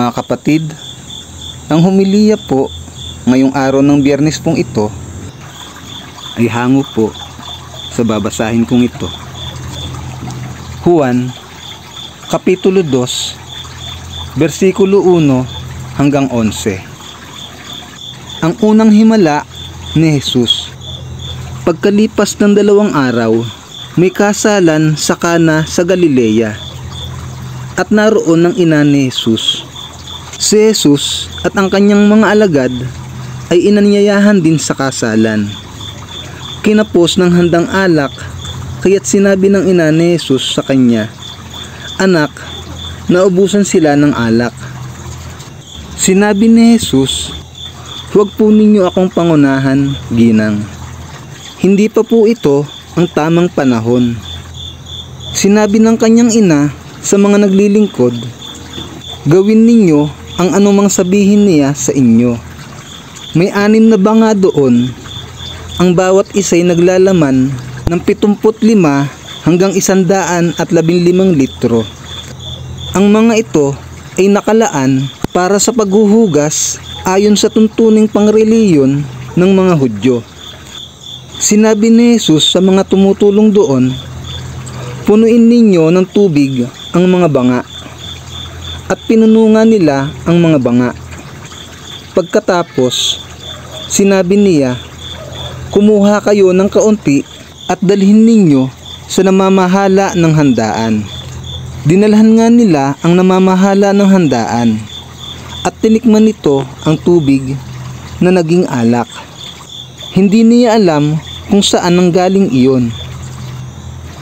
Mga kapatid, ang homilya po ngayong araw ng Biyernes pong ito ay hango po sa babasahin kong ito. Juan, Kapitulo 2, versikulo 1 hanggang 11. Ang unang himala ni Jesus. Pagkalipas ng 2 araw, may kasalan sa Kana sa Galilea, at naroon ang ina ni Jesus. Si Jesus at ang kanyang mga alagad ay inanyayahan din sa kasalan. Kinapos ng handang alak, kaya't sinabi ng ina ni Jesus sa kanya, "Anak, naubusan sila ng alak." Sinabi ni Jesus, "Huwag po ninyo akong pangunahan, ginang. Hindi pa po ito ang tamang panahon." Sinabi ng kanyang ina sa mga naglilingkod, "Gawin ninyo ang anumang sabihin niya sa inyo." May 6 na banga doon, ang bawat isa'y naglalaman ng 75 hanggang 115 litro. Ang mga ito ay nakalaan para sa paghuhugas ayon sa tuntuning pangreliyon ng mga Hudyo. Sinabi ni Jesus sa mga tumutulong doon, "Punuin ninyo ng tubig ang mga banga." At pinunungan nila ang mga banga. Pagkatapos, sinabi niya, "Kumuha kayo ng kaunti at dalhin ninyo sa namamahala ng handaan." Dinalhan nga nila ang namamahala ng handaan, at tinikman nito ang tubig na naging alak. Hindi niya alam kung saan nanggaling iyon.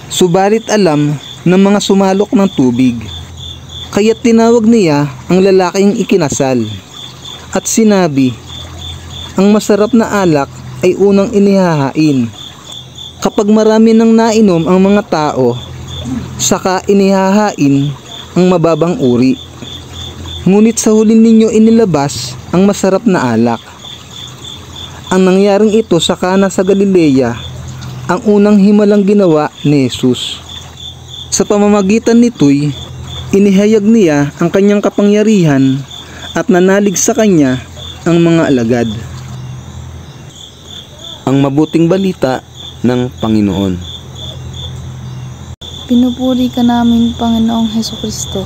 Subalit alam ng mga sumalok ng tubig. Kaya't tinawag niya ang lalaking ikinasal at sinabi, "Ang masarap na alak ay unang inihahain. Kapag marami nang nainom ang mga tao, saka inihahain ang mababang uri. Ngunit sa huli ninyo inilabas ang masarap na alak." Ang nangyaring ito sa Kana sa Galilea, ang unang himalang ginawa ni Jesus. Sa pamamagitan nito'y inihayag niya ang kanyang kapangyarihan at nanalig sa kanya ang mga alagad. Ang mabuting balita ng Panginoon. Pinupuri ka namin, Panginoong Hesukristo.